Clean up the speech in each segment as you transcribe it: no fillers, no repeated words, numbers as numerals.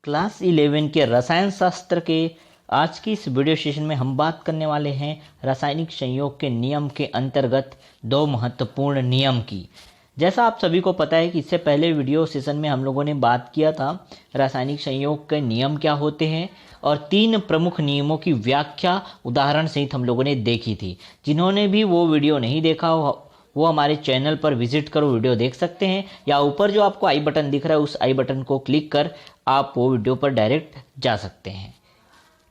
Class 11 के रसायन शास्त्र के आज की इस वीडियो सेशन में हम बात करने वाले हैं रासायनिक संयोग के नियम के अंतर्गत दो महत्वपूर्ण नियम की। जैसा आप सभी को पता है कि इससे पहले वीडियो सेशन में हम लोगों ने बात किया था रासायनिक संयोग के नियम क्या होते हैं और तीन प्रमुख नियमों की व्याख्या उदाहरण सहित हम लोगों ने देखी थी। जिन्होंने भी वो वीडियो नहीं देखा वो हमारे चैनल पर विजिट कर वीडियो देख सकते हैं, या ऊपर जो आपको आई बटन दिख रहा है उस आई बटन को क्लिक कर आप वो वीडियो पर डायरेक्ट जा सकते हैं।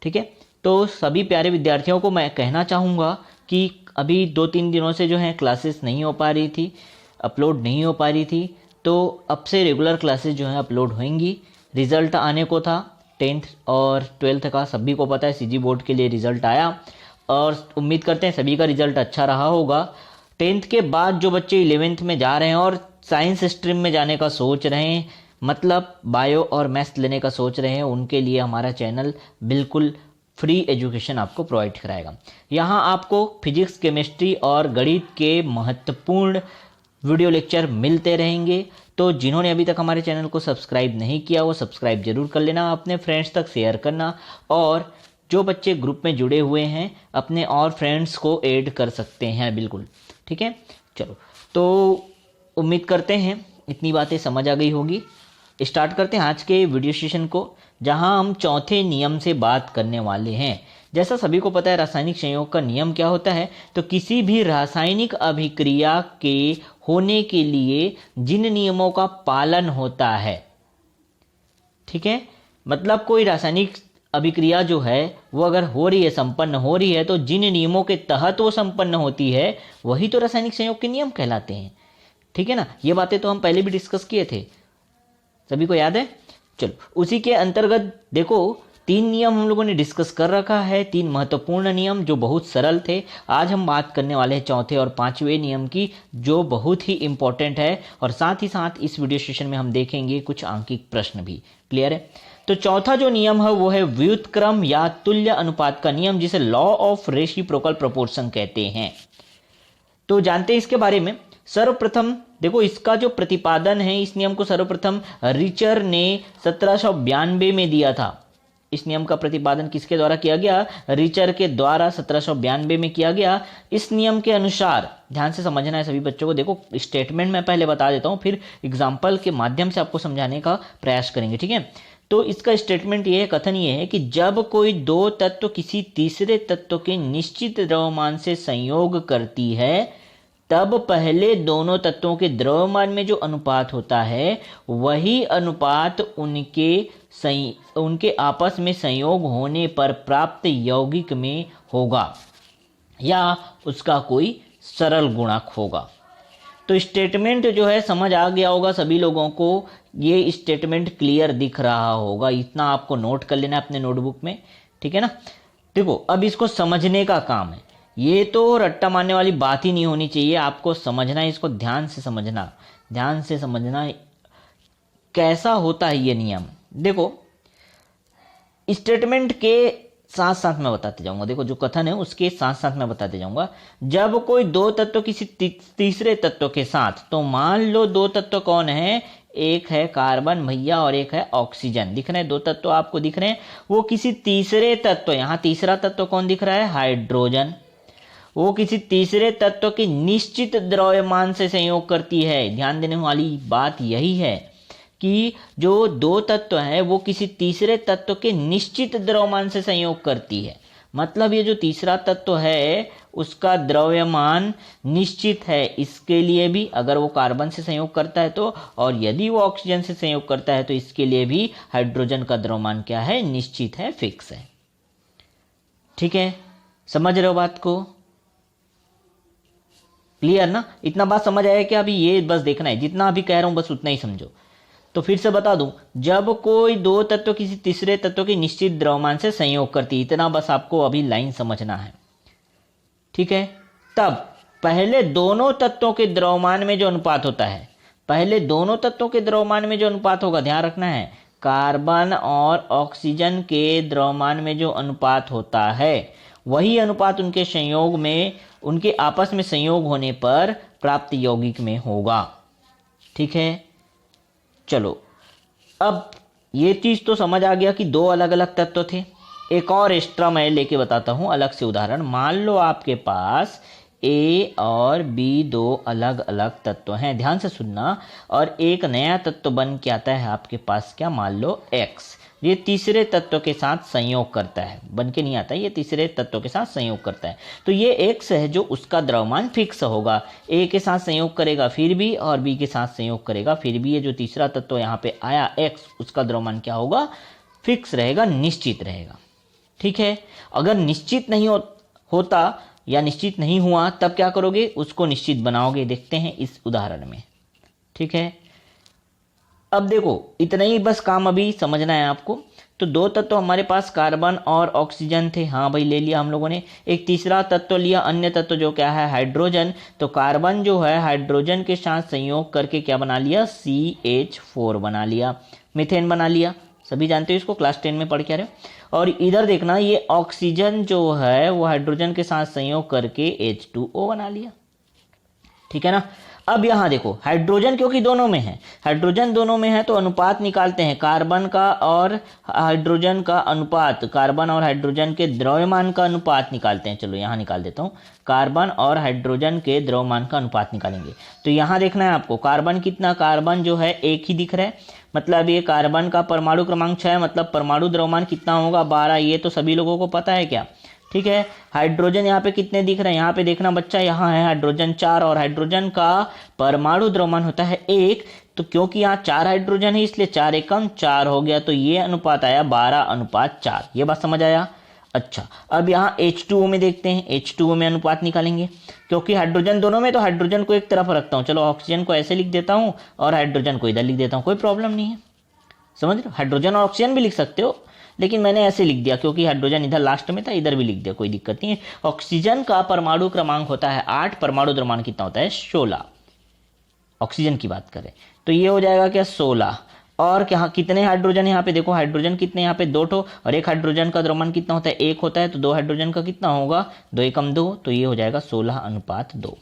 ठीक है, तो सभी प्यारे विद्यार्थियों को मैं कहना चाहूँगा कि अभी 2-3 दिनों से जो है क्लासेस नहीं हो पा रही थी, अपलोड नहीं हो पा रही थी, तो अब से रेगुलर क्लासेस जो है अपलोड होंगी। रिज़ल्ट आने को था 10th और 12th का, सभी को पता है सीजी बोर्ड के लिए रिज़ल्ट आया और उम्मीद करते हैं सभी का रिज़ल्ट अच्छा रहा होगा। 10th के बाद जो बच्चे 11th में जा रहे हैं और साइंस स्ट्रीम में जाने का सोच रहे हैं, मतलब बायो और मैथ्स लेने का सोच रहे हैं, उनके लिए हमारा चैनल बिल्कुल फ्री एजुकेशन आपको प्रोवाइड कराएगा। यहाँ आपको फिजिक्स, केमिस्ट्री और गणित के महत्वपूर्ण वीडियो लेक्चर मिलते रहेंगे। तो जिन्होंने अभी तक हमारे चैनल को सब्सक्राइब नहीं किया वो सब्सक्राइब जरूर कर लेना, अपने फ्रेंड्स तक शेयर करना, और जो बच्चे ग्रुप में जुड़े हुए हैं अपने और फ्रेंड्स को ऐड कर सकते हैं बिल्कुल। ठीक है, चलो तो उम्मीद करते हैं इतनी बातें समझ आ गई होगी। स्टार्ट करते हैं आज के वीडियो सेशन को, जहां हम चौथे नियम से बात करने वाले हैं। जैसा सभी को पता है रासायनिक संयोग का नियम क्या होता है, तो किसी भी रासायनिक अभिक्रिया के होने के लिए जिन नियमों का पालन होता है, ठीक है, मतलब कोई रासायनिक अभिक्रिया जो है वो अगर हो रही है, संपन्न हो रही है, तो जिन नियमों के तहत वो संपन्न होती है वही तो रासायनिक संयोग के नियम कहलाते हैं। ठीक है ना, ये बातें तो हम पहले भी डिस्कस किए थे, सभी को याद है। चलो उसी के अंतर्गत देखो 3 नियम हम लोगों ने डिस्कस कर रखा है, 3 महत्वपूर्ण नियम जो बहुत सरल थे। आज हम बात करने वाले हैं चौथे और 5वें नियम की, जो बहुत ही इंपॉर्टेंट है, और साथ ही साथ इस वीडियो सेशन में हम देखेंगे कुछ आंकिक प्रश्न भी। क्लियर है, तो चौथा जो नियम है वो है व्युत्क्रम या तुल्य अनुपात का नियम, जिसे लॉ ऑफ रेसिप्रोकल प्रोपोर्शन कहते हैं। तो जानते हैं इसके बारे में। सर्वप्रथम देखो इसका जो प्रतिपादन है, इस नियम को सर्वप्रथम रिचर ने 1792 में दिया था। इस नियम का प्रतिपादन किसके द्वारा किया गया? रिचर के द्वारा 1792 में किया गया। इस नियम के अनुसार, ध्यान से समझना है सभी बच्चों को, देखो स्टेटमेंट मैं पहले बता देता हूं, फिर एग्जाम्पल के माध्यम से आपको समझाने का प्रयास करेंगे। ठीक है, तो इसका स्टेटमेंट ये है, कथन ये है कि जब कोई दो तत्व किसी तीसरे तत्व के निश्चित द्रव्यमान से संयोग करती है, तब पहले दोनों तत्वों के द्रव्यमान में जो अनुपात होता है वही अनुपात उनके आपस में संयोग होने पर प्राप्त यौगिक में होगा या उसका कोई सरल गुणक होगा। तो स्टेटमेंट जो है समझ आ गया होगा सभी लोगों को, ये स्टेटमेंट क्लियर दिख रहा होगा, इतना आपको नोट कर लेना अपने नोटबुक में। ठीक है ना, देखो अब इसको समझने का काम है, ये तो रट्टा मारने वाली बात ही नहीं होनी चाहिए, आपको समझना है, इसको ध्यान से समझना, ध्यान से समझना कैसा होता है ये नियम। देखो स्टेटमेंट के साथ साथ मैं बताते जाऊंगा, देखो जो कथन है उसके साथ साथ मैं बताते जाऊंगा। जब कोई दो तत्व किसी तीसरे तत्व के साथ, तो मान लो दो तत्व कौन है, एक है कार्बन भैया और एक है ऑक्सीजन, दिख रहे हैं, दो तत्व आपको दिख रहे हैं। वो किसी तीसरे तत्व, यहाँ तीसरा तत्व कौन दिख रहा है, हाइड्रोजन, वो किसी तीसरे तत्व के निश्चित द्रव्यमान से संयोग करती है। ध्यान देने वाली बात यही है कि जो दो तत्व है वो किसी तीसरे तत्व के निश्चित द्रव्यमान से संयोग करती है, मतलब ये जो तीसरा तत्व है उसका द्रव्यमान निश्चित है, इसके लिए भी, अगर वो कार्बन से संयोग करता है तो, और यदि वो ऑक्सीजन से संयोग करता है तो इसके लिए भी हाइड्रोजन का द्रव्यमान क्या है, निश्चित है, फिक्स है। ठीक है, समझ रहे हो बात को, क्लियर ना, इतना बात समझ आया कि अभी ये बस देखना है, जितना अभी कह रहा हूं बस उतना ही समझो। तो फिर से बता दूं, जब कोई दो तत्व किसी तीसरे तत्व के निश्चित द्रव्यमान से संयोग करती है, इतना बस आपको अभी लाइन समझना है। ठीक है, तब पहले दोनों तत्वों के द्रव्यमान में जो अनुपात होता है, पहले दोनों तत्वों के द्रव्यमान में जो अनुपात होगा, ध्यान रखना है, कार्बन और ऑक्सीजन के द्रव्यमान में जो अनुपात होता है वही अनुपात उनके संयोग में, उनके आपस में संयोग होने पर प्राप्त यौगिक में होगा। ठीक है, चलो अब ये चीज तो समझ आ गया कि दो अलग अलग तत्व थे। एक और एक्स्ट्रा मैं लेके बताता हूं अलग से उदाहरण। मान लो आपके पास ए और बी दो अलग अलग तत्व हैं, ध्यान से सुनना, और एक नया तत्व बन के आता है आपके पास, क्या, मान लो एक्स। ये तीसरे तत्व के साथ संयोग करता है, बन के नहीं आता, ये तीसरे तत्व के साथ संयोग करता है। तो ये एक्स है जो उसका द्रव्यमान फिक्स होगा। ए के साथ संयोग करेगा फिर भी, और बी के साथ संयोग करेगा फिर भी। ये जो तीसरा तत्व यहाँ पे आया एक्स, उसका द्रव्यमान क्या होगा, फिक्स रहेगा, निश्चित रहेगा। ठीक है। अगर निश्चित नहीं होता या निश्चित नहीं हुआ तब क्या करोगे, उसको निश्चित बनाओगे। देखते हैं इस उदाहरण में। ठीक है। अब देखो इतना ही बस काम अभी समझना है आपको। तो दो तत्व हमारे पास कार्बन और ऑक्सीजन थे, हाँ भाई ले लिया हम लोगों ने। एक तीसरा तत्व लिया, अन्य तत्व जो क्या है, हाइड्रोजन। तो कार्बन जो है हाइड्रोजन के साथ संयोग करके क्या बना लिया, CH4 बना लिया, मीथेन बना लिया। सभी जानते हो इसको, क्लास 10 में पढ़ के आ रहे हो। और इधर देखना, ये ऑक्सीजन जो है वो हाइड्रोजन के साथ संयोग करके H2O बना लिया। ठीक है ना। अब यहां देखो हाइड्रोजन क्योंकि दोनों में है, हाइड्रोजन दोनों में है तो अनुपात निकालते हैं, कार्बन का और हाइड्रोजन का अनुपात, कार्बन और हाइड्रोजन के द्रव्यमान का अनुपात निकालते हैं। चलो यहां निकाल देता हूं, कार्बन और हाइड्रोजन के द्रव्यमान का अनुपात निकालेंगे। तो यहां देखना है आपको, कार्बन कितना, कार्बन जो है एक ही दिख रहा है, मतलब ये कार्बन का परमाणु क्रमांक 6, मतलब परमाणु द्रव्यमान कितना होगा, 12। ये तो सभी लोगों को पता है क्या। ठीक है। हाइड्रोजन यहाँ पे कितने दिख रहे हैं, यहाँ पे देखना बच्चा, यहाँ है हाइड्रोजन 4, और हाइड्रोजन का परमाणु द्रव्यमान होता है 1। तो क्योंकि यहाँ 4 हाइड्रोजन है इसलिए 4 एकम 4 हो गया, तो ये अनुपात आया 12:4। ये बात समझ आया। अच्छा, अब यहाँ H2O में देखते हैं, H2O में अनुपात निकालेंगे। क्योंकि हाइड्रोजन दोनों में, तो हाइड्रोजन को एक तरफ रखता हूँ, चलो ऑक्सीजन को ऐसे लिख देता हूँ और हाइड्रोजन को इधर लिख देता हूँ, कोई प्रॉब्लम नहीं है। समझ रहे हो, हाइड्रोजन और ऑक्सीजन भी लिख सकते हो, लेकिन मैंने ऐसे लिख दिया क्योंकि हाइड्रोजन इधर लास्ट में था, इधर भी लिख दिया, कोई दिक्कत नहीं है। ऑक्सीजन का परमाणु क्रमांक होता है 8, परमाणु द्रव्यमान कितना होता है, 16। ऑक्सीजन की बात करें तो ये हो जाएगा क्या, 16। और क्या कितने हाइड्रोजन यहाँ पे देखो, हाइड्रोजन कितने यहाँ पे, 2 ठो, और एक हाइड्रोजन का द्रव्यमान कितना होता है, 1 होता है, तो 2 हाइड्रोजन का कितना होगा, 2 एकम 2, तो ये हो जाएगा 16:2।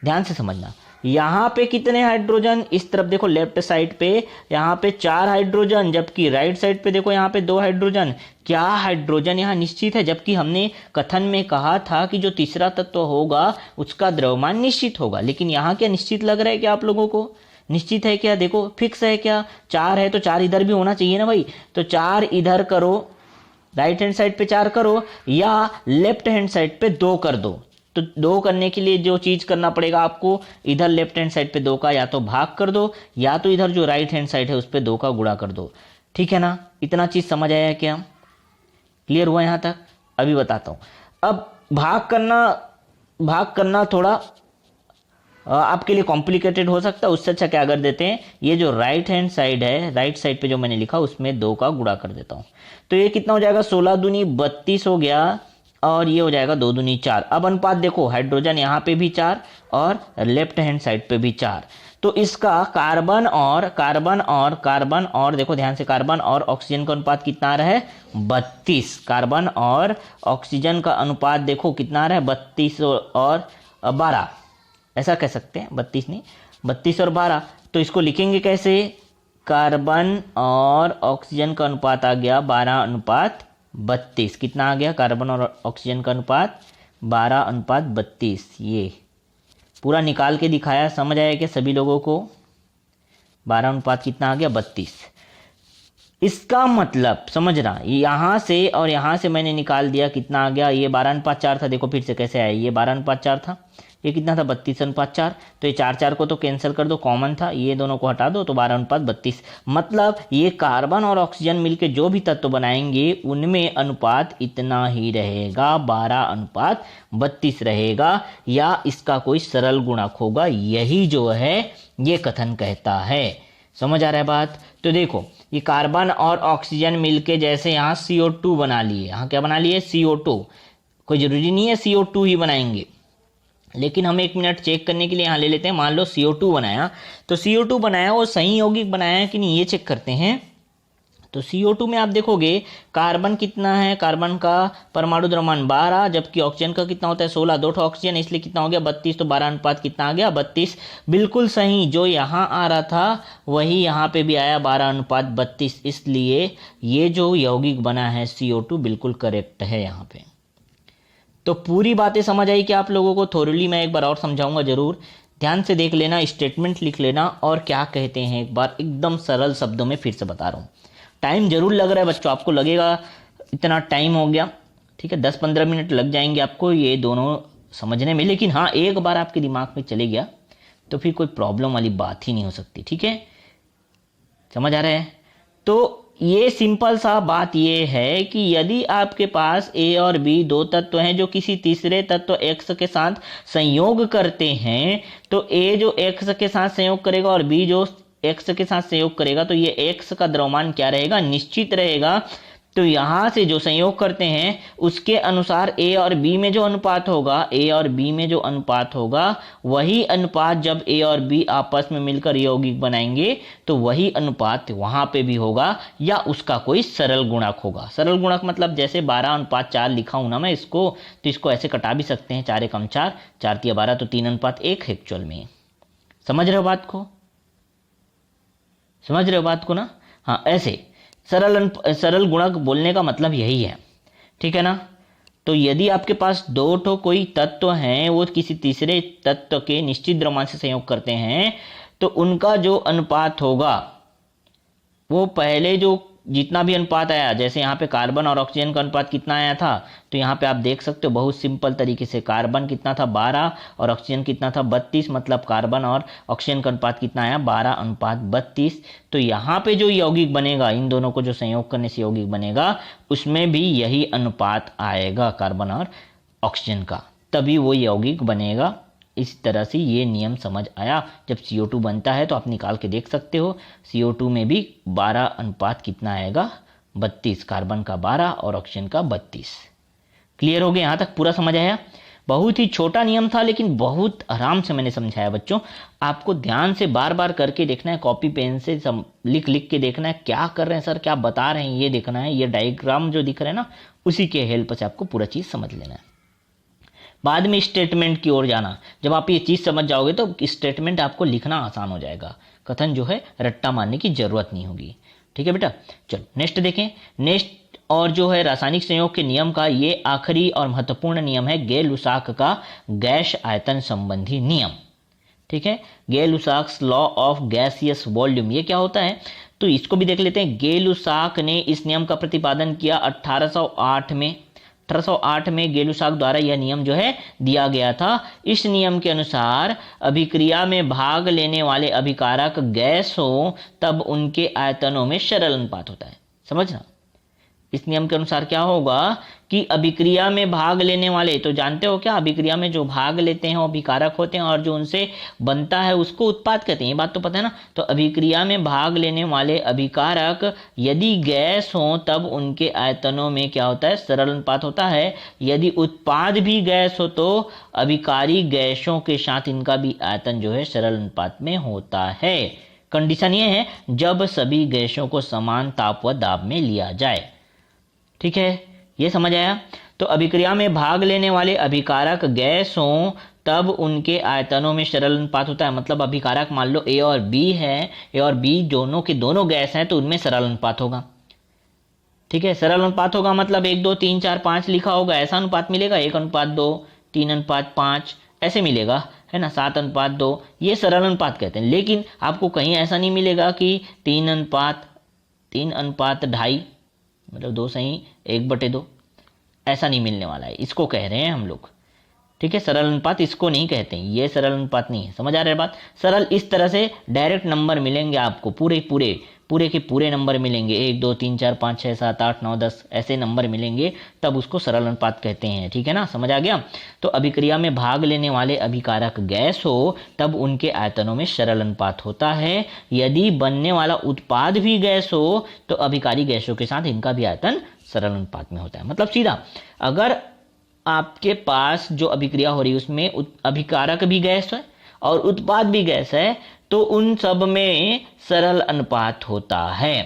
ध्यान से समझना, यहाँ पे कितने हाइड्रोजन, इस तरफ देखो लेफ्ट साइड पे यहाँ पे 4 हाइड्रोजन, जबकि राइट साइड पे देखो यहाँ पे 2 हाइड्रोजन। क्या हाइड्रोजन यहाँ निश्चित है, जबकि हमने कथन में कहा था कि जो तीसरा तत्व होगा उसका द्रव्यमान निश्चित होगा। लेकिन यहाँ क्या निश्चित लग रहा है क्या आप लोगों को, निश्चित है क्या, देखो फिक्स है क्या, 4 है तो 4 इधर भी होना चाहिए ना भाई। तो 4 इधर करो, राइट हैंड साइड पे 4 करो, या लेफ्ट हैंड साइड पे 2 कर दो। तो 2 करने के लिए जो चीज करना पड़ेगा आपको, इधर लेफ्ट हैंड साइड पे 2 का या तो भाग कर दो, या तो इधर जो राइट हैंड साइड है उस पे 2 का गुणा कर दो। ठीक है ना, इतना चीज समझ आया है क्या, क्लियर हुआ यहाँ तक। अभी बताता हूँ। अब भाग करना थोड़ा आपके लिए कॉम्प्लिकेटेड हो सकता है, उससे अच्छा क्या कर देते हैं, ये जो राइट हैंड साइड है, राइट साइड पे जो मैंने लिखा उसमें 2 का गुणा कर देता हूँ। तो ये कितना हो जाएगा, 16 दूनी 32 हो गया, और ये हो जाएगा 2 दूनी 4। अब अनुपात देखो, हाइड्रोजन यहाँ पे भी 4 और लेफ्ट हैंड साइड पे भी 4। तो इसका कार्बन और देखो ध्यान से, कार्बन और ऑक्सीजन का अनुपात कितना आ रहा है, 32। कार्बन और ऑक्सीजन का अनुपात देखो कितना आ रहा है, 32 और 12, ऐसा कह सकते हैं, 32 नहीं, 32 और 12। तो इसको लिखेंगे कैसे, कार्बन और ऑक्सीजन का अनुपात आ गया 12:32। कितना आ गया, कार्बन और ऑक्सीजन का अनुपात 12:32। ये पूरा निकाल के दिखाया, समझ आया क्या सभी लोगों को, 12 अनुपात कितना आ गया, 32। इसका मतलब समझना, यहां से और यहां से मैंने निकाल दिया, कितना आ गया, ये 12:4 था, देखो फिर से कैसे आया, ये 12:4 था, ये कितना था, 32:4। तो ये 4 को तो कैंसिल कर दो, कॉमन था, ये दोनों को हटा दो, तो 12:32। मतलब ये कार्बन और ऑक्सीजन मिलके जो भी तत्व बनाएंगे उनमें अनुपात इतना ही रहेगा, 12:32 रहेगा, या इसका कोई सरल गुणक होगा, यही जो है ये कथन कहता है। समझ आ रहा है बात। तो देखो ये कार्बन और ऑक्सीजन मिलके जैसे यहाँ CO2 बना लिए, यहाँ क्या बना लिए, CO2। कोई जरूरी नहीं है CO2 ही बनाएंगे, लेकिन हम 1 मिनट चेक करने के लिए यहाँ ले लेते हैं। मान लो CO2 बनाया, तो CO2 बनाया वो सही यौगिक बनाया है कि नहीं, ये चेक करते हैं। तो CO2 में आप देखोगे कार्बन कितना है, कार्बन का परमाणु द्रव्यमान 12, जबकि ऑक्सीजन का कितना होता है 16, 2 ऑक्सीजन इसलिए कितना हो गया 32, तो 12 अनुपात कितना आ गया 32। बिल्कुल सही, जो यहाँ आ रहा था वही यहाँ पे भी आया 12 अनुपात 32, इसलिए ये जो यौगिक बना है CO2 बिल्कुल करेक्ट है यहाँ पे। तो पूरी बातें समझ आई कि आप लोगों को? थोरली मैं एक बार और समझाऊंगा, जरूर ध्यान से देख लेना, स्टेटमेंट लिख लेना और क्या कहते हैं एक बार एकदम सरल शब्दों में फिर से बता रहा हूँ। टाइम जरूर लग रहा है बच्चों, आपको लगेगा इतना टाइम हो गया, ठीक है, 10-15 मिनट लग जाएंगे आपको ये दोनों समझने में, लेकिन हाँ एक बार आपके दिमाग में चले गया तो फिर कोई प्रॉब्लम वाली बात ही नहीं हो सकती, ठीक है, समझ आ रहा है? तो ये सिंपल सा बात ये है कि यदि आपके पास A और B दो तत्व हैं जो किसी तीसरे तत्व X के साथ संयोग करते हैं, तो A जो X के साथ संयोग करेगा और B जो X के साथ संयोग करेगा, तो ये X का द्रव्यमान क्या रहेगा, निश्चित रहेगा। तो यहां से जो संयोग करते हैं उसके अनुसार A और B में जो अनुपात होगा, A और B में जो अनुपात होगा, वही अनुपात जब A और B आपस में मिलकर यौगिक बनाएंगे तो वही अनुपात वहां पे भी होगा या उसका कोई सरल गुणक होगा। सरल गुणक मतलब जैसे 12:4 लिखा हूं ना मैं इसको, तो इसको ऐसे कटा भी सकते हैं, 4 एकम 4, 4 तिया 12, तो 3:1 एक्चुअल में। समझ रहे हो बात को? समझ रहे हो बात को ना? हाँ, ऐसे सरल गुणक बोलने का मतलब यही है, ठीक है ना? तो यदि आपके पास दो ठो कोई तत्व हैं, वो किसी तीसरे तत्व के निश्चित द्रव्यमान से संयोग करते हैं, तो उनका जो अनुपात होगा वो पहले जो जितना भी अनुपात आया, जैसे यहाँ पे कार्बन और ऑक्सीजन का अनुपात कितना आया था, तो यहाँ पे आप देख सकते हो बहुत सिंपल तरीके से, कार्बन कितना था 12 और ऑक्सीजन कितना था 32, मतलब कार्बन और ऑक्सीजन का अनुपात कितना आया 12:32। तो यहाँ पे जो यौगिक बनेगा, इन दोनों को जो संयोग करने से यौगिक बनेगा, उसमें भी यही अनुपात आएगा कार्बन और ऑक्सीजन का, तभी वो यौगिक बनेगा। इस तरह से ये नियम समझ आया। जब CO2 बनता है तो आप निकाल के देख सकते हो, CO2 में भी 12 अनुपात कितना आएगा 32, कार्बन का 12 और ऑक्सीजन का 32। क्लियर हो गया? यहाँ तक पूरा समझ आया? बहुत ही छोटा नियम था लेकिन बहुत आराम से मैंने समझाया बच्चों। आपको ध्यान से बार बार करके देखना है, कॉपी पेन से लिख लिख के देखना है, क्या कर रहे हैं सर, क्या बता रहे हैं ये देखना है। ये डायग्राम जो दिख रहा है ना, उसी के हेल्प से आपको पूरा चीज़ समझ लेना है। बाद में स्टेटमेंट की ओर जाना, जब आप ये चीज़ समझ जाओगे तो स्टेटमेंट आपको लिखना आसान हो जाएगा, कथन जो है रट्टा मारने की जरूरत नहीं होगी, ठीक है बेटा। चलो नेक्स्ट देखें। नेक्स्ट और जो है रासायनिक संयोग के नियम का ये आखिरी और महत्वपूर्ण नियम है गेल-लुसाक का गैस आयतन संबंधी नियम, ठीक है। गेल-लुसाक्स लॉ ऑफ गैसियस वॉल्यूम, ये क्या होता है तो इसको भी देख लेते हैं। गेल-लुसाक ने इस नियम का प्रतिपादन किया 1808 में। 1808 में गेलुसाक द्वारा यह नियम जो है दिया गया था। इस नियम के अनुसार अभिक्रिया में भाग लेने वाले अभिकारक गैस हो तब उनके आयतनों में सरल अनुपात होता है। समझना, इस नियम के अनुसार क्या होगा कि अभिक्रिया में भाग लेने वाले, तो जानते हो क्या, अभिक्रिया में जो भाग लेते हैं वो अभिकारक होते हैं और जो उनसे बनता है उसको उत्पाद कहते हैं, ये बात तो पता है ना। तो अभिक्रिया में भाग लेने वाले अभिकारक यदि गैस हो तब उनके आयतनों में क्या होता है, सरल अनुपात होता है। यदि उत्पाद भी गैस हो तो अभिकारी गैसों के साथ इनका भी आयतन जो है सरल अनुपात में होता है। कंडीशन ये है जब सभी गैसों को समान ताप व दाब में लिया जाए, ठीक है, ये समझ आया। तो अभिक्रिया में भाग लेने वाले अभिकारक गैस हों तब उनके आयतनों में सरल अनुपात होता है। मतलब अभिकारक मान लो A और B है, A और B दोनों के दोनों गैस हैं तो उनमें सरल अनुपात होगा, ठीक है। सरल अनुपात होगा मतलब 1, 2, 3, 4, 5 लिखा होगा, ऐसा अनुपात मिलेगा 1:2, 3:5 ऐसे मिलेगा, है ना, 7:2, ये सरल अनुपात कहते हैं। लेकिन आपको कहीं ऐसा नहीं मिलेगा कि 3:2 मतलब 2 सही 1/2, ऐसा नहीं मिलने वाला है। इसको कह रहे हैं हम लोग, ठीक है। सरल अनुपात इसको नहीं कहते हैं, ये सरल अनुपात नहीं है। समझ आ रहा है बात? सरल इस तरह से डायरेक्ट नंबर मिलेंगे आपको, पूरे के पूरे नंबर मिलेंगे, 1, 2, 3, 4, 5, 6, 7, 8, 9, 10 ऐसे नंबर मिलेंगे, तब उसको सरल अनुपात कहते हैं, ठीक है ना, समझ आ गया। तो अभिक्रिया में भाग लेने वाले अभिकारक गैस हो तब उनके आयतनों में सरल अनुपात होता है। यदि बनने वाला उत्पाद भी गैस हो तो अभिकारी गैसों के साथ इनका भी आयतन सरल अनुपात में होता है। मतलब सीधा, अगर आपके पास जो अभिक्रिया हो रही है उसमें अभिकारक भी गैस है और उत्पाद भी गैस है तो उन सब में सरल अनुपात होता है।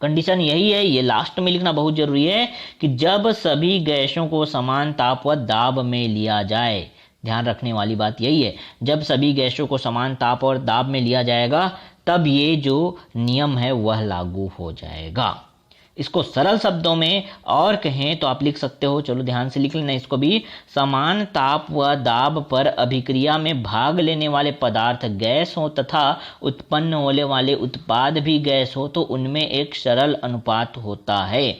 कंडीशन यही है, ये लास्ट में लिखना बहुत जरूरी है कि जब सभी गैसों को समान ताप व दाब में लिया जाए। ध्यान रखने वाली बात यही है, जब सभी गैसों को समान ताप और दाब में लिया जाएगा तब ये जो नियम है वह लागू हो जाएगा। इसको सरल शब्दों में और कहें तो आप लिख सकते हो, चलो ध्यान से लिख लेना इसको भी, समान ताप व दाब पर अभिक्रिया में भाग लेने वाले पदार्थ गैस हो तथा उत्पन्न होने वाले उत्पाद भी गैस हो तो उनमें एक सरल अनुपात होता है।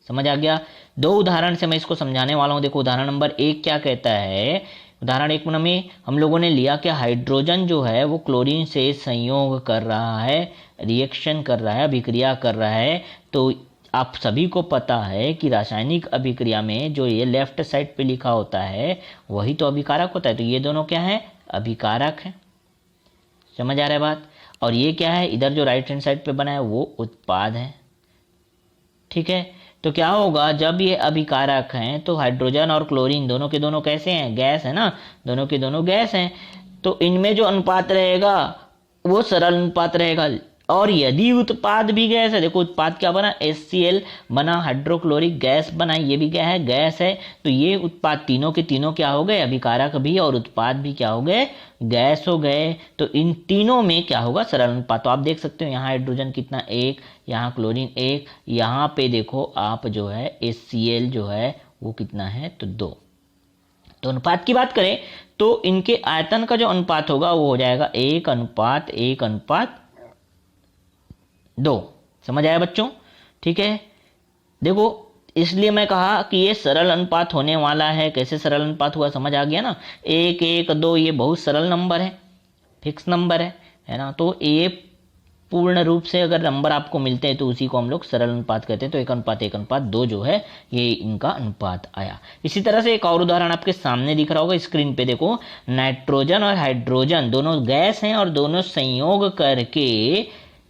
समझ आ गया? दो उदाहरण से मैं इसको समझाने वाला हूं। देखो उदाहरण नंबर 1 क्या कहता है। उदाहरण 1 में हम लोगों ने लिया कि हाइड्रोजन जो है वो क्लोरीन से संयोग कर रहा है, रिएक्शन कर रहा है, अभिक्रिया कर रहा है। तो आप सभी को पता है कि रासायनिक अभिक्रिया में जो ये लेफ्ट साइड पे लिखा होता है वही तो अभिकारक होता है। तो ये दोनों क्या है? अभिकारक है। समझ आ रहा है बात? और ये क्या है? इधर जो राइट हैंड साइड पे बना है वो उत्पाद है। ठीक है, तो क्या होगा जब ये अभिकारक हैं तो हाइड्रोजन और क्लोरीन दोनों के दोनों कैसे हैं? गैस है ना, दोनों के दोनों गैस हैं। तो इनमें जो अनुपात रहेगा वो सरल अनुपात रहेगा। और यदि उत्पाद भी गैस है, देखो उत्पाद क्या बना? HCl बना, हाइड्रोक्लोरिक गैस बना, ये भी क्या है? गैस है। तो ये उत्पाद तीनों के तीनों क्या हो गए? अभिकारक भी और उत्पाद भी क्या हो गए? गैस हो गए। तो इन तीनों में क्या होगा? सरल अनुपात। तो आप देख सकते हो यहाँ हाइड्रोजन कितना? 1, यहाँ क्लोरीन 1, यहाँ पे देखो आप जो है HCl जो है वो कितना है? तो 2। तो अनुपात की बात करें तो इनके आयतन का जो अनुपात होगा वो हो जाएगा 1:1:2। समझ आया बच्चों? ठीक है, देखो इसलिए मैं कहा कि ये सरल अनुपात होने वाला है। कैसे सरल अनुपात हुआ? समझ आ गया ना? 1:1:2 ये बहुत सरल नंबर है, फिक्स नंबर है ना। तो ये पूर्ण रूप से अगर नंबर आपको मिलते हैं तो उसी को हम लोग सरल अनुपात कहते हैं। तो 1:1:2 जो है ये इनका अनुपात आया। इसी तरह से एक और उदाहरण आपके सामने दिख रहा होगा स्क्रीन पे। देखो नाइट्रोजन और हाइड्रोजन दोनों गैस हैं और दोनों संयोग करके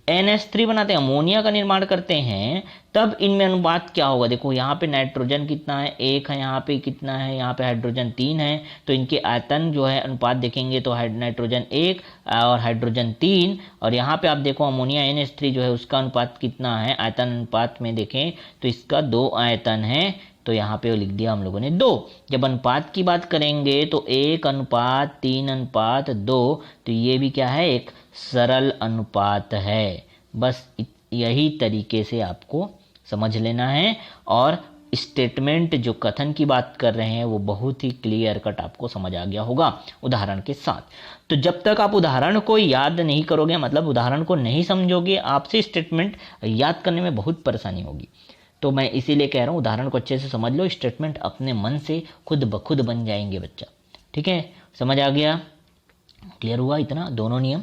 NH3 बनाते हैं, अमोनिया का निर्माण करते हैं। तब इनमें अनुपात क्या होगा? देखो यहाँ पे नाइट्रोजन कितना है? 1 है। यहाँ पे कितना है? यहाँ पे हाइड्रोजन 3 है। तो इनके आयतन जो है अनुपात देखेंगे तो नाइट्रोजन 1 और हाइड्रोजन 3। और यहाँ पे आप देखो अमोनिया NH3 जो है उसका अनुपात कितना है? आयतन अनुपात में देखें तो इसका 2 आयतन है। तो यहाँ पे लिख दिया हम लोगों ने 2। जब अनुपात की बात करेंगे तो 1:3:2। तो ये भी क्या है? एक सरल अनुपात है। बस यही तरीके से आपको समझ लेना है। और स्टेटमेंट जो कथन की बात कर रहे हैं वो बहुत ही क्लियर कट आपको समझ आ गया होगा उदाहरण के साथ। तो जब तक आप उदाहरण को याद नहीं करोगे, मतलब उदाहरण को नहीं समझोगे, आपसे स्टेटमेंट याद करने में बहुत परेशानी होगी। तो मैं इसीलिए कह रहा हूँ उदाहरण को अच्छे से समझ लो, स्टेटमेंट अपने मन से खुद ब खुद बन जाएंगे बच्चा। ठीक है, समझ आ गया? क्लियर हुआ इतना? दोनों नियम।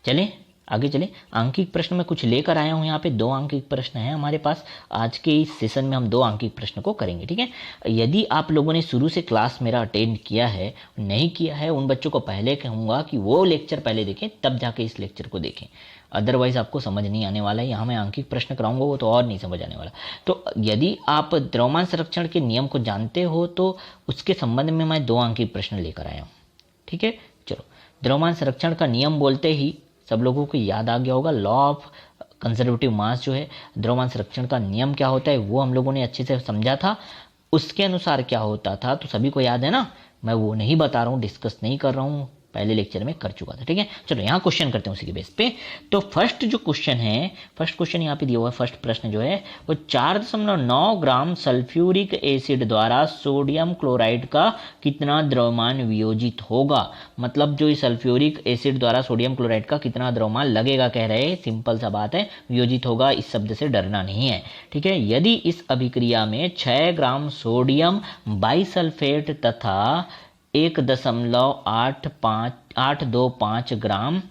चलें आगे चले। आंकिक प्रश्न में कुछ लेकर आया हूँ। यहाँ पे 2 आंकिक प्रश्न हैं हमारे पास। आज के इस सेशन में हम 2 आंकिक प्रश्न को करेंगे। ठीक है, यदि आप लोगों ने शुरू से क्लास मेरा अटेंड किया है, नहीं किया है, उन बच्चों को पहले कहूँगा कि वो लेक्चर पहले देखें तब जाके इस लेक्चर को देखें। अदरवाइज आपको समझ नहीं आने वाला है। यहाँ मैं आंकिक प्रश्न कराऊंगा वो तो और नहीं समझ आने वाला। तो यदि आप द्रव्यमान संरक्षण के नियम को जानते हो तो उसके संबंध में मैं 2 आंकिक प्रश्न लेकर आया हूँ। ठीक है, चलो। द्रव्यमान संरक्षण का नियम बोलते ही सब लोगों को याद आ गया होगा, लॉ ऑफ कंजर्वेटिव मास जो है, द्रव्यमान संरक्षण का नियम क्या होता है वो हम लोगों ने अच्छे से समझा था। उसके अनुसार क्या होता था तो सभी को याद है ना। मैं वो नहीं बता रहा हूँ, डिस्कस नहीं कर रहा हूँ, पहले लेक्चर में कर चुका था। ठीक है, चलो यहाँ क्वेश्चन करते हैं उसी के बेस पे। तो फर्स्ट जो क्वेश्चन है, फर्स्ट क्वेश्चन यहाँ पे दिया हुआ है, फर्स्ट प्रश्न जो है वो 4.9 ग्राम सल्फ्यूरिक एसिड द्वारा सोडियम क्लोराइड का कितना द्रव्यमान वियोजित होगा। मतलब जो सल्फ्यूरिक एसिड द्वारा सोडियम क्लोराइड का कितना द्रव्यमान लगेगा कह रहे। सिंपल सा बात है, वियोजित होगा, इस शब्द से डरना नहीं है। ठीक है, यदि इस अभिक्रिया में 6 ग्राम सोडियम बाइसल्फेट तथा 1.825 ग्राम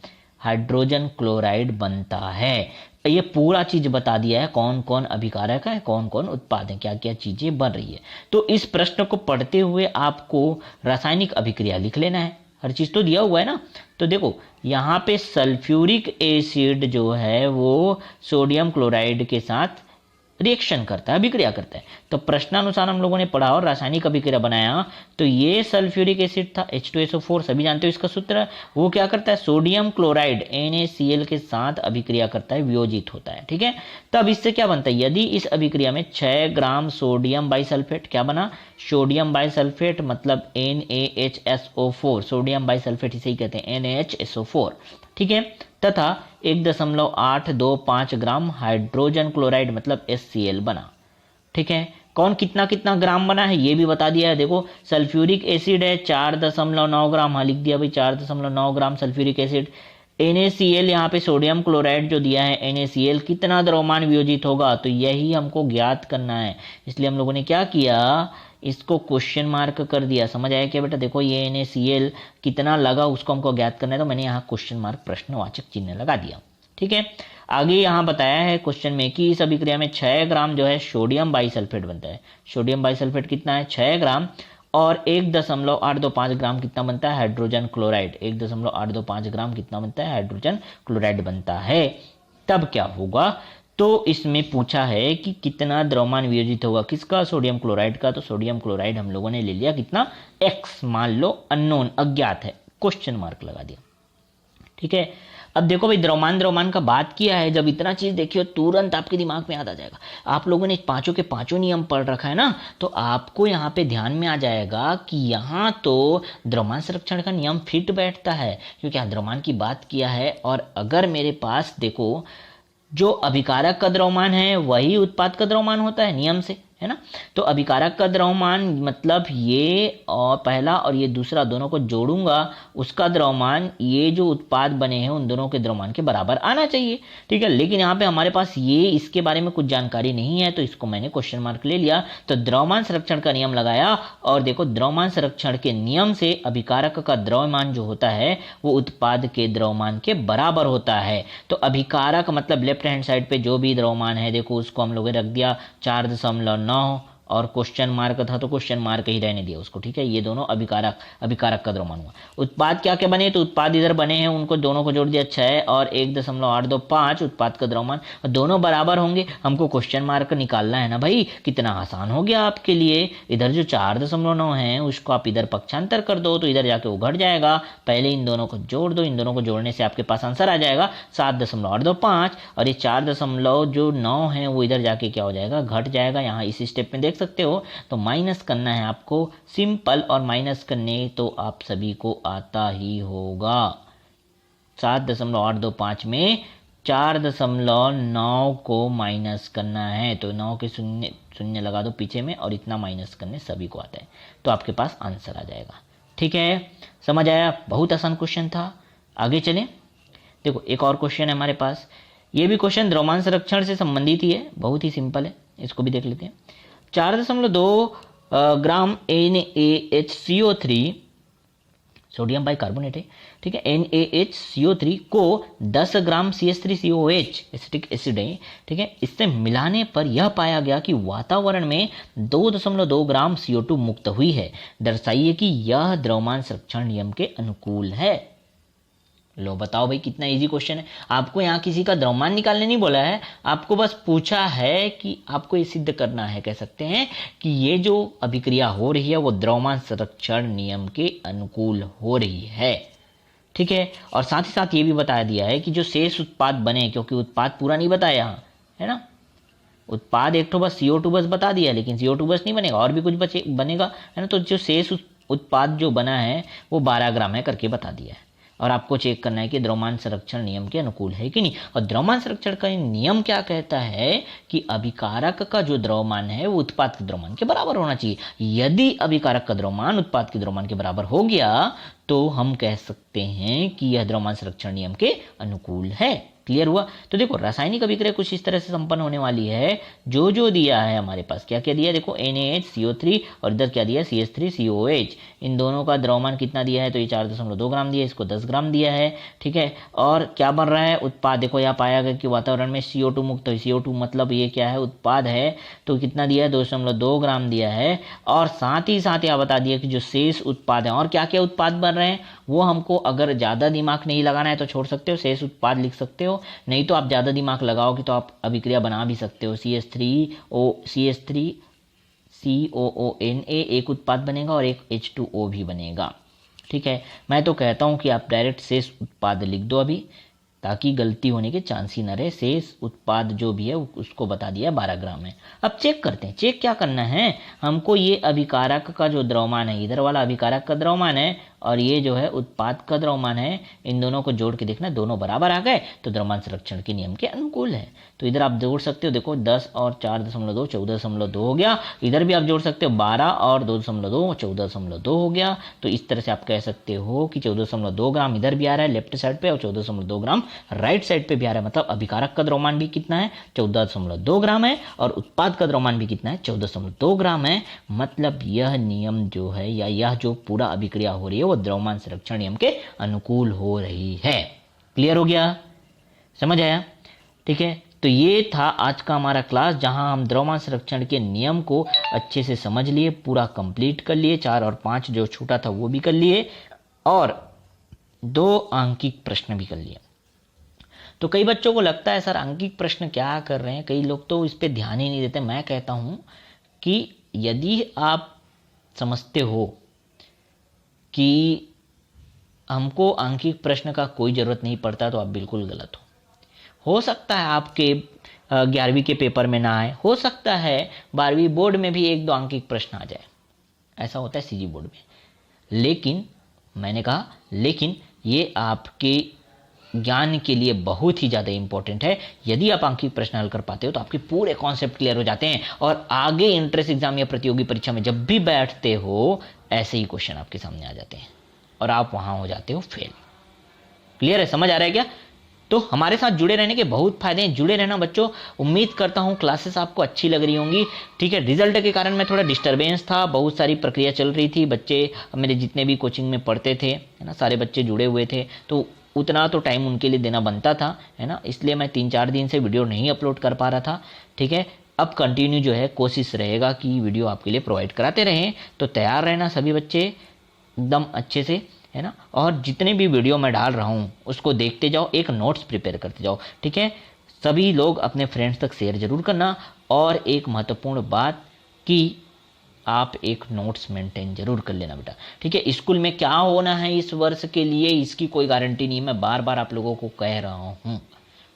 हाइड्रोजन क्लोराइड बनता है। ये पूरा चीज बता दिया है, कौन कौन अभिकारक है, कौन कौन उत्पाद है, क्या क्या चीजें बन रही है। तो इस प्रश्न को पढ़ते हुए आपको रासायनिक अभिक्रिया लिख लेना है। हर चीज तो दिया हुआ है ना। तो देखो यहाँ पे सल्फ्यूरिक एसिड जो है वो सोडियम क्लोराइड के साथ रिएक्शन करता है, अभिक्रिया करता है। तो प्रश्नानुसार हम लोगों ने पढ़ा और रासायनिक अभिक्रिया बनाया, तो ये सल्फ्यूरिक एसिड था H2SO4, सभी जानते हो इसका सूत्र। वो क्या करता है, सोडियम क्लोराइड NaCl के साथ अभिक्रिया करता है, वियोजित होता है, ठीक है। तब इससे क्या बनता है, यदि इस अभिक्रिया में 6 ग्राम सोडियम बाइसल्फेट, क्या बना, सोडियम बाइसल्फेट मतलब NaHSO4, सोडियम बाइसल्फेट इसे ही कहते हैं NaHSO4, ठीक है, तथा 1.825 ग्राम हाइड्रोजन क्लोराइड मतलब HCl बना, ठीक है। कौन कितना कितना ग्राम बना है ये भी बता दिया है। देखो सल्फ्यूरिक एसिड है 4.9 ग्राम, हाँ लिख दिया भाई 4.9 ग्राम सल्फ्यूरिक एसिड। NaCl यहाँ पे सोडियम क्लोराइड जो दिया है NaCl, कितना द्रव्यमान वियोजित होगा, तो यही हमको ज्ञात करना है। इसलिए हम लोगों ने क्या किया, इसको क्वेश्चन मार्क कर दिया। समझ आया क्या बेटा, देखो ये NaCl कितना लगा उसको हमको ज्ञात करना है, तो मैंने यहाँ क्वेश्चन मार्क प्रश्नवाचक चिन्ह लगा दिया, ठीक है। आगे यहाँ बताया है क्वेश्चन में कि इस अभिक्रिया में 6 ग्राम जो है सोडियम बाइसल्फेट बनता है। सोडियम बाइसल्फेट कितना है, 6 ग्राम, और 1.825 ग्राम कितना बनता है, हाइड्रोजन क्लोराइड। 1.825 ग्राम कितना बनता है, हाइड्रोजन क्लोराइड बनता है। तब क्या होगा, तो इसमें पूछा है कि कितना द्रव्यमान वियोजित होगा, किसका, सोडियम क्लोराइड का। तो सोडियम क्लोराइड हम लोगों ने ले लिया कितना, x, मान लो अननोन, अज्ञात है, क्वेश्चन मार्क लगा दिया, ठीक है। अब देखो भाई द्रव्यमान का बात किया है, जब इतना चीज देखियो तुरंत आपके दिमाग में याद आ जाएगा। आप लोगों ने पांचों के पांचों नियम पढ़ रखा है ना, तो आपको यहाँ पे ध्यान में आ जाएगा कि यहाँ तो द्रव्यमान संरक्षण का नियम फिट बैठता है, क्योंकि द्रव्यमान की बात किया है। और अगर मेरे पास देखो जो अभिकारक का द्रव्यमान है वही उत्पाद का द्रव्यमान होता है नियम से, है ना। तो अभिकारक का द्रव्यमान मतलब ये और पहला और ये दूसरा दोनों को जोड़ूंगा, उसका द्रव्यमान ये जो उत्पाद बने हैं उन दोनों के द्रव्यमान के बराबर आना चाहिए, ठीक है। लेकिन यहाँ पे हमारे पास ये इसके बारे में कुछ जानकारी नहीं है, तो इसको मैंने क्वेश्चन मार्क ले लिया। तो द्रव्यमान संरक्षण का नियम लगाया, और देखो द्रव्यमान संरक्षण के नियम से अभिकारक का द्रव्यमान जो होता है वो उत्पाद के द्रव्यमान के बराबर होता है। तो अभिकारक मतलब लेफ्ट हैंड साइड पे जो भी द्रव्यमान है देखो उसको हम लोग रख दिया 4.9, और क्वेश्चन मार्क था तो क्वेश्चन मार्क ही रहने दिया उसको, ठीक है। ये दोनों अभिकारक का द्रव्यमान हुआ। उत्पाद क्या क्या बने, तो उत्पाद इधर बने हैं उनको दोनों को जोड़ दिया 6 और 1.825 उत्पाद का द्रव्यमान, दोनों बराबर होंगे। हमको क्वेश्चन मार्क निकालना है ना भाई, कितना आसान हो गया आपके लिए। इधर जो 4.9 है उसको आप इधर पक्षांतर कर दो तो इधर जाके वो घट जाएगा। पहले इन दोनों को जोड़ दो, इन दोनों को जोड़ने से आपके पास आंसर आ जाएगा 7.825, और ये 4.9 है वो इधर जाके क्या हो जाएगा, घट जाएगा। यहाँ इस स्टेप में देख सकते हो। तो माइनस करना है आपको, सिंपल, और माइनस करने तो आप सभी को आता ही होगा। 7.825 में 4.9 को माइनस करना है, तो 9 के शून्य शून्य लगा दो पीछे में, और इतना माइनस करने सभी को आता है, तो आपके पास आंसर आ जाएगा, ठीक है। समझ आया, बहुत आसान क्वेश्चन था। आगे चलें, देखो एक और क्वेश्चन है हमारे पास। ये भी क्वेश्चन द्रव्यमान संरक्षण से संबंधित ही है, बहुत ही सिंपल है, इसको भी देख लेते हैं। 4.2 ग्राम NaHCO3 सोडियम बाइकार्बोनेट है, ठीक है, NaHCO3 को 10 ग्राम CH3COH एसिटिक एसिड है, ठीक है, इससे मिलाने पर यह पाया गया कि वातावरण में 2.2 ग्राम CO2 मुक्त हुई है। दर्शाइए कि यह द्रव्यमान संरक्षण नियम के अनुकूल है। लो बताओ भाई, कितना इजी क्वेश्चन है। आपको यहाँ किसी का द्रव्यमान निकालने नहीं बोला है, आपको बस पूछा है कि आपको ये सिद्ध करना है, कह सकते हैं कि ये जो अभिक्रिया हो रही है वो द्रव्यमान संरक्षण नियम के अनुकूल हो रही है, ठीक है। और साथ ही साथ ये भी बता दिया है कि जो शेष उत्पाद बने, क्योंकि उत्पाद पूरा नहीं बताया यहाँ, है ना, उत्पाद एक तो बस CO2 बस बता दिया, लेकिन CO2 बस नहीं बनेगा, और भी कुछ बनेगा, है ना। तो जो शेष उत्पाद जो बना है वो 12 ग्राम है करके बता दिया है। और आपको चेक करना है कि द्रव्यमान संरक्षण नियम के अनुकूल है कि नहीं। और द्रव्यमान संरक्षण का नियम क्या कहता है कि अभिकारक का जो द्रव्यमान है वो उत्पाद के द्रव्यमान के बराबर होना चाहिए। यदि अभिकारक का द्रव्यमान उत्पाद के द्रव्यमान के बराबर हो गया तो हम कह सकते हैं कि यह द्रव्यमान संरक्षण नियम के अनुकूल है। क्लियर हुआ। तो देखो रासायनिक अभिक्रिया कुछ इस तरह से संपन्न होने वाली है। जो दिया है हमारे पास, क्या क्या दिया, देखो NaHCO3 और इधर क्या दिया CH3COH। इन दोनों का द्रव्यमान कितना दिया है, तो ये 4.2 ग्राम दिया है, इसको 10 ग्राम दिया है, ठीक है। और क्या बन रहा है, उत्पाद। देखो यहाँ पाया गया कि वातावरण में CO2 मुक्त है, CO2 मतलब ये क्या है, उत्पाद है। तो कितना दिया है, 2.2 ग्राम दिया है। और साथ ही साथ यह बता दिया कि जो शेष उत्पाद है, और क्या क्या उत्पाद कर रहे हैं वो हमको अगर ज़्यादा दिमाग नहीं लगाना है तो छोड़ सकते हो, शेष उत्पाद लिख सकते हो। नहीं तो आप ज़्यादा दिमाग लगाओगे तो आप अभिक्रिया बना भी सकते हो। CH3COONA एक उत्पाद बनेगा और एक H2O भी बनेगा। ठीक है, मैं तो कहता हूँ कि आप डायरेक्ट शेष उत्पाद लिख दो अभी, ताकि गलती होने के चांस ही न रहे। शेष उत्पाद जो भी है उसको बता दिया 12 ग्राम है। अब चेक करते हैं। चेक क्या करना है हमको, ये अभिकारक का जो द्रव्यमान है, इधर वाला अभिकारक का द्रव्यमान है और ये जो है उत्पाद का द्रव्यमान है, इन दोनों को जोड़ के देखना, दोनों बराबर आ गए तो द्रव्यमान संरक्षण के नियम के अनुकूल है। तो इधर आप जोड़ सकते हो, देखो 10 और 4.2 14.2 हो गया। इधर भी आप जोड़ सकते हो 12 और 2.2 14.2 हो गया। तो इस तरह से आप कह सकते हो कि 14.2 ग्राम इधर भी आ रहा है लेफ्ट साइड पे और 14.2 ग्राम राइट साइड पे भी आ रहा है। मतलब अभिकारक का द्रव्यमान भी कितना है, 14.2 ग्राम है और उत्पाद का द्रव्यमान भी कितना है, 14.2 ग्राम है। मतलब यह नियम जो है या यह जो पूरा अभिक्रिया हो रही है वो द्रव्यमान संरक्षण नियम के अनुकूल हो रही है। क्लियर हो गया, समझ आया? ठीक है, तो ये था आज का हमारा क्लास, जहां हम द्रव्यमान संरक्षण के नियम को अच्छे से समझ लिए, पूरा कंप्लीट कर लिए, 4 और 5 जो छूटा था वो भी कर लिए और 2 अंकिक प्रश्न भी कर लिए। तो कई बच्चों को लगता है सर अंकिक प्रश्न क्या कर रहे हैं, कई लोग तो इस पे ध्यान ही नहीं देते। मैं कहता हूं कि यदि आप समझते हो कि हमको अंकिक प्रश्न का कोई ज़रूरत नहीं पड़ता तो आप बिल्कुल गलत हो सकता है आपके 11वीं के पेपर में ना आए, हो सकता है 12वीं बोर्ड में भी 1-2 अंकिक प्रश्न आ जाए, ऐसा होता है सीजी बोर्ड में। लेकिन मैंने कहा लेकिन ये आपके ज्ञान के लिए बहुत ही ज़्यादा इंपॉर्टेंट है। यदि आप अंकिक प्रश्न हल कर पाते हो तो आपके पूरे कॉन्सेप्ट क्लियर हो जाते हैं और आगे इंट्रेंस एग्जाम या प्रतियोगी परीक्षा में जब भी बैठते हो ऐसे ही क्वेश्चन आपके सामने आ जाते हैं और आप वहां हो जाते हो फेल। क्लियर है, समझ आ रहा है क्या? तो हमारे साथ जुड़े रहने के बहुत फायदे हैं, जुड़े रहना बच्चों। उम्मीद करता हूँ क्लासेस आपको अच्छी लग रही होंगी। ठीक है, रिजल्ट के कारण में थोड़ा डिस्टरबेंस था, बहुत सारी प्रक्रिया चल रही थी, बच्चे मेरे जितने भी कोचिंग में पढ़ते थे है ना, सारे बच्चे जुड़े हुए थे, तो उतना तो टाइम उनके लिए देना बनता था है ना, इसलिए मैं 3-4 दिन से वीडियो नहीं अपलोड कर पा रहा था। ठीक है, अब कंटिन्यू जो है कोशिश रहेगा कि वीडियो आपके लिए प्रोवाइड कराते रहें। तो तैयार रहना सभी बच्चे एकदम अच्छे से है ना, और जितने भी वीडियो मैं डाल रहा हूँ उसको देखते जाओ, एक नोट्स प्रिपेयर करते जाओ। ठीक है, सभी लोग अपने फ्रेंड्स तक शेयर जरूर करना। और एक महत्वपूर्ण बात कि आप एक नोट्स मेंटेन जरूर कर लेना बेटा। ठीक है, स्कूल में क्या होना है इस वर्ष के लिए इसकी कोई गारंटी नहीं, मैं बार बार आप लोगों को कह रहा हूँ।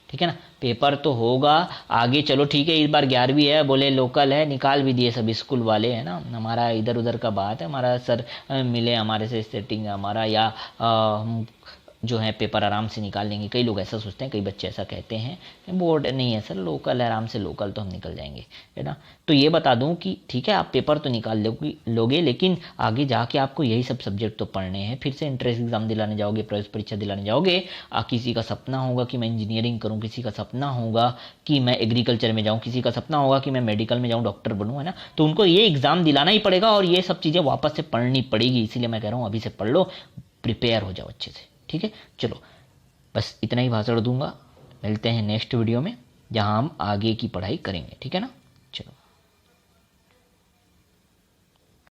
ठीक है ना, पेपर तो होगा आगे, चलो ठीक है, इस बार 11वीं है, बोले लोकल है, निकाल भी दिए सब स्कूल वाले है ना, हमारा इधर उधर का बात है, हमारा सर मिले हमारे से सेटिंग हमारा या हम जो है पेपर आराम से निकाल लेंगे। कई लोग ऐसा सोचते हैं, कई बच्चे ऐसा कहते हैं, बोर्ड नहीं है सर, लोकल है, आराम से लोकल तो हम निकल जाएंगे है ना। तो ये बता दूं कि ठीक है आप पेपर तो निकाल लोगे, लेकिन आगे जाके आपको यही सब सब्जेक्ट तो पढ़ने हैं। फिर से इंट्रेंस एग्जाम दिलाने जाओगे, प्रवेश परीक्षा दिलाने जाओगे, किसी का सपना होगा कि मैं इंजीनियरिंग करूँ, किसी का सपना होगा कि मैं एग्रीकल्चर में जाऊँ, किसी का सपना होगा कि मैं मेडिकल में जाऊँ, डॉक्टर बनूँ, है ना। तो उनको ये एग्जाम दिलाना ही पड़ेगा और ये सब चीज़ें वापस से पढ़नी पड़ेगी। इसीलिए मैं कह रहा हूँ अभी से पढ़ लो, प्रिपेयर हो जाओ अच्छे से। ठीक है, चलो बस इतना ही भाषण दूंगा, मिलते हैं नेक्स्ट वीडियो में जहां हम आगे की पढ़ाई करेंगे। ठीक है ना, चलो।